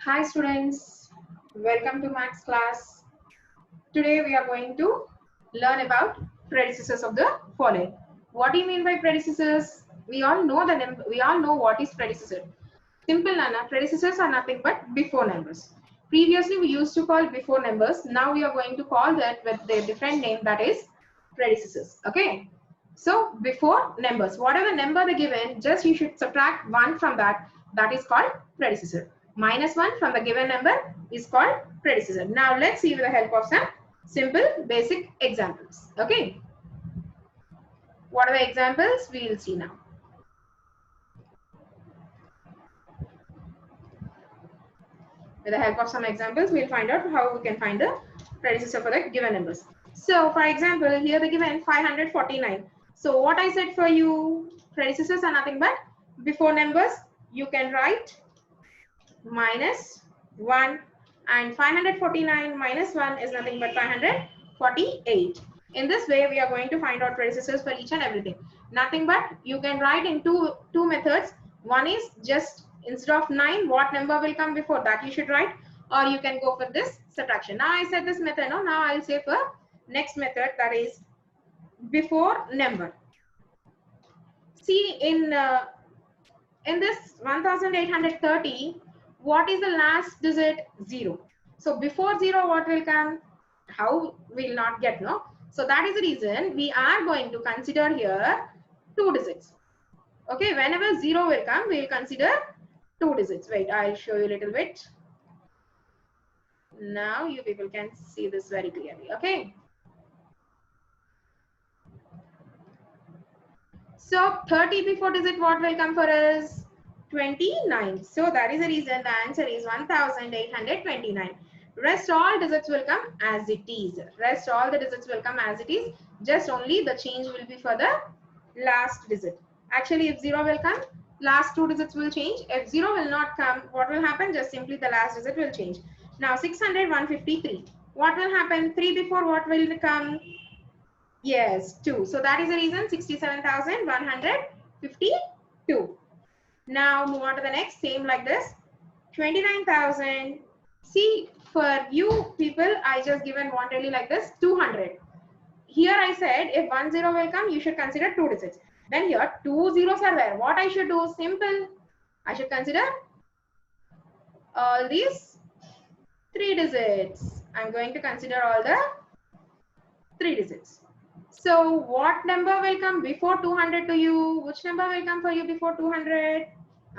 Hi students, welcome to Maths class. Today we are going to learn about predecessors of the following. What do you mean by predecessors? We all know what is predecessor. Simple Nana, predecessors are nothing but before numbers. Previously we used to call before numbers. Now we are going to call that with their different name, that is predecessors. Okay. So before numbers, whatever number they given, just you should subtract 1 from that. That is called predecessor. Minus 1 from the given number is called predecessor. Now let's see with the help of some simple basic examples. Okay. What are the examples? We will see now. With the help of some examples, we'll find out how we can find the predecessor for the given numbers. So for example, here the given 549. So what I said for you, predecessors are nothing but before numbers. You can write minus 1, and 549 minus 1 is nothing but 548. In this way, we are going to find out predecessors for each and everything. Nothing but you can write in two methods. One is just instead of 9, what number will come before that you should write, or you can go for this subtraction. Now I said this method, no? Now I'll say for next method, that is before number. See, in this 1830, what is the last digit? 0. So before 0, what will come? How will not get, no? So that is the reason we are going to consider here 2 digits. Okay, whenever 0 will come, we will consider 2 digits. Wait, I'll show you a little bit. Now you people can see this very clearly. Okay. So 30 before digit, what will come for us? 29. So that is the reason the answer is 1829. Rest all digits will come as it is. Rest all the digits will come as it is. Just only the change will be for the last digit. Actually, if 0 will come, last 2 digits will change. If 0 will not come, what will happen? Just simply the last digit will change. Now 600, 153. What will happen? 3 before what will come? Yes, 2. So that is the reason 67,152. Now move on to the next, same like this. 29,000. See, for you people, I just given one really like this, 200. Here I said if 10 will come, you should consider 2 digits. Then here 2 zeros are there. What I should do? Simple. I should consider all these 3 digits. I'm going to consider all the 3 digits. So what number will come before 200 to you? Which number will come for you before 200?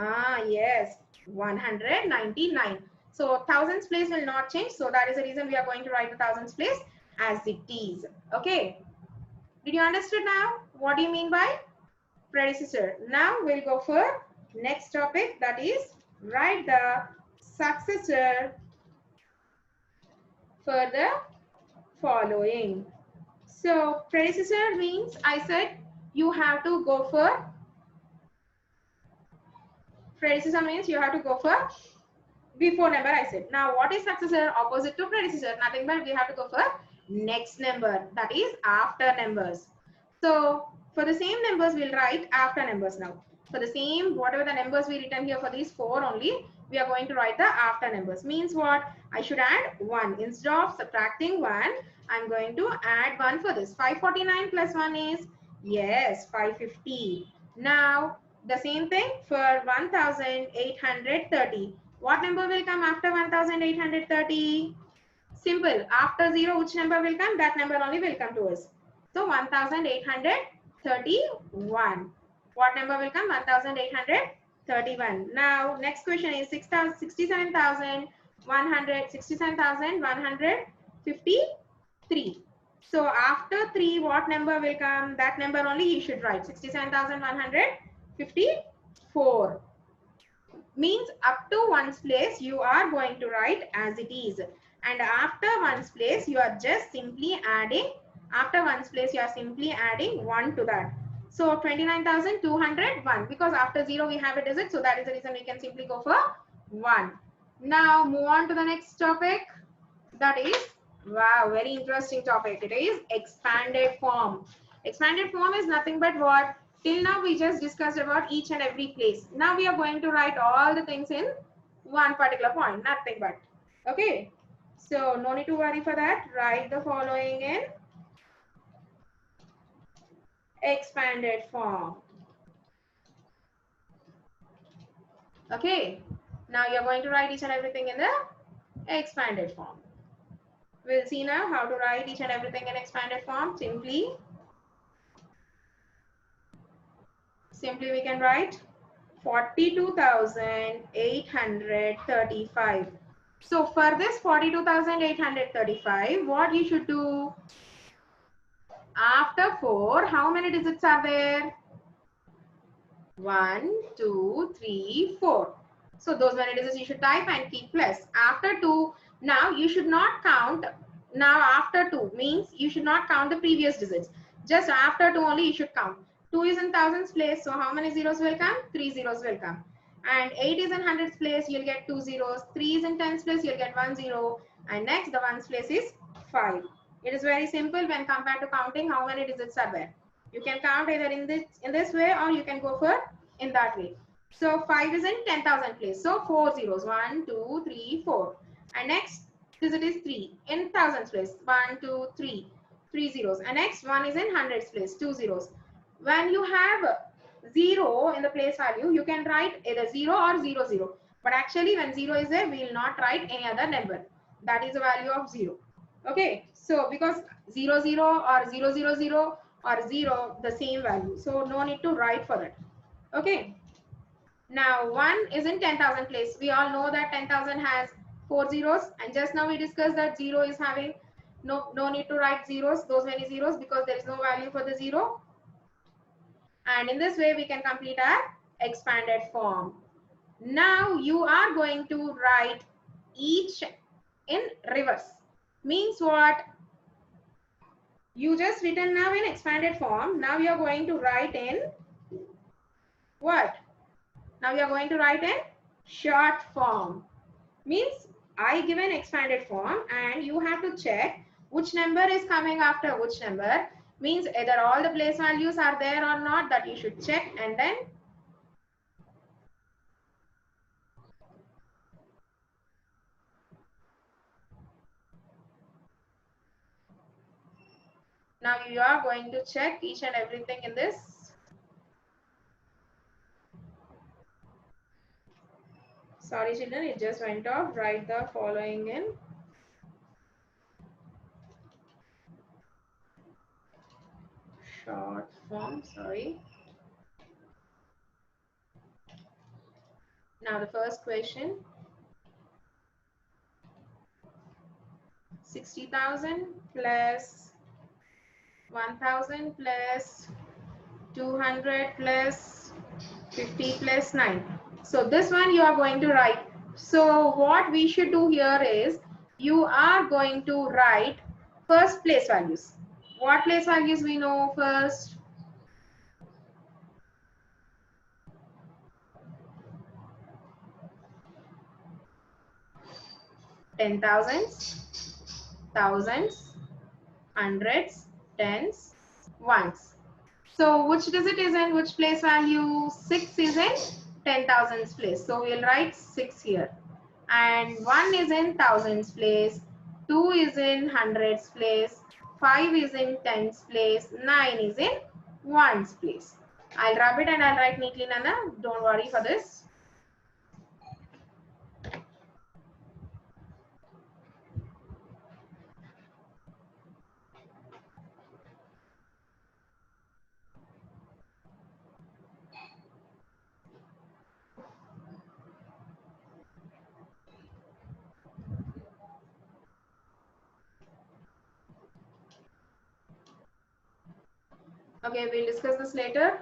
Ah, yes, 199. So thousands place will not change. So that is the reason we are going to write the thousands place as it is. Okay. Did you understand now? What do you mean by predecessor? Now we'll go for next topic, that is write the successor for the following. So predecessor means I said you have to go for predecessor means you have to go for before number I said. Now what is successor? Opposite to predecessor, nothing but we have to go for next number, that is after numbers. So for the same numbers we'll write after numbers now. For the same whatever the numbers we written here for these 4 only, we are going to write the after numbers. Means what? I should add 1. Instead of subtracting 1, I'm going to add 1 for this. 549 plus 1 is, yes, 550. Now the same thing for 1830. What number will come after 1830? Simple. After 0, which number will come? That number only will come to us. So 1831. What number will come? 1831. Now next question is 67,153. So after 3, what number will come? That number only you should write. 67,154. Means up to 1's place you are going to write as it is. And after 1's place you are just simply adding, after 1's place you are simply adding 1 to that. So 29,201, because after 0 we have a digit, so that is the reason we can simply go for 1. Now move on to the next topic, that is, wow, very interesting topic. It is expanded form. Expanded form is nothing but what? Till now we just discussed about each and every place. Now we are going to write all the things in one particular point, nothing but. Okay, so no need to worry for that. Write the following in expanded form. Okay, now you're going to write each and everything in the expanded form. We'll see now how to write each and everything in expanded form. Simply we can write 42,835. So for this 42,835, what you should do? After 4, how many digits are there? 1, 2, 3, 4. So those many digits you should type and keep plus. After 2, now you should not count. Now after 2 means you should not count the previous digits. Just after 2 only you should count. 2 is in thousands place, so how many zeros will come? 3 zeros will come. And 8 is in hundreds place, you'll get 2 zeros. 3 is in tens place, you'll get 1 zero. And next the ones place is 5. It is very simple when compared to counting how many digits are there. You can count either in this way or you can go for in that way. So 5 is in 10,000 place. So 4 zeros. 1, 2, 3, 4. And next digit is 3 in thousands place. 1, 2, 3. 3 zeros. And next one is in hundreds place. 2 zeros. When you have 0 in the place value, you can write either 0 or 0, 0. But actually when 0 is there, we will not write any other number. That is the value of 0. Okay. So because 0, 0 or 0, 0, 0 or 0, the same value. So no need to write for that. Okay. Now 1 is in 10,000 place. We all know that 10,000 has 4 zeros, and just now we discussed that 0 is having no need to write zeros, those many zeros, because there is no value for the 0. And in this way we can complete our expanded form. Now you are going to write each in reverse. Means what? You just written now in expanded form. Now you are going to write in what? Now we are going to write in short form. Means I give an expanded form and you have to check which number is coming after which number. Means either all the place values are there or not, that you should check, and then now you are going to check each and everything in this. Sorry children, it just went off. Write the following in short form. Sorry. Now the first question. 60,000 plus 1,000 plus 200 plus 50 plus 9. So this one you are going to write. So what we should do here is you are going to write first place values. What place values we know first? Ten thousands, thousands, hundreds, tens, ones. So which digit is in which place value? 6 is in 10,000s place. So we'll write 6 here. And 1 is in thousands place. 2 is in hundreds place. 5 is in tens place. 9 is in ones place. I'll rub it and I'll write neatly, Nana. Don't worry for this. Okay, we'll discuss this later.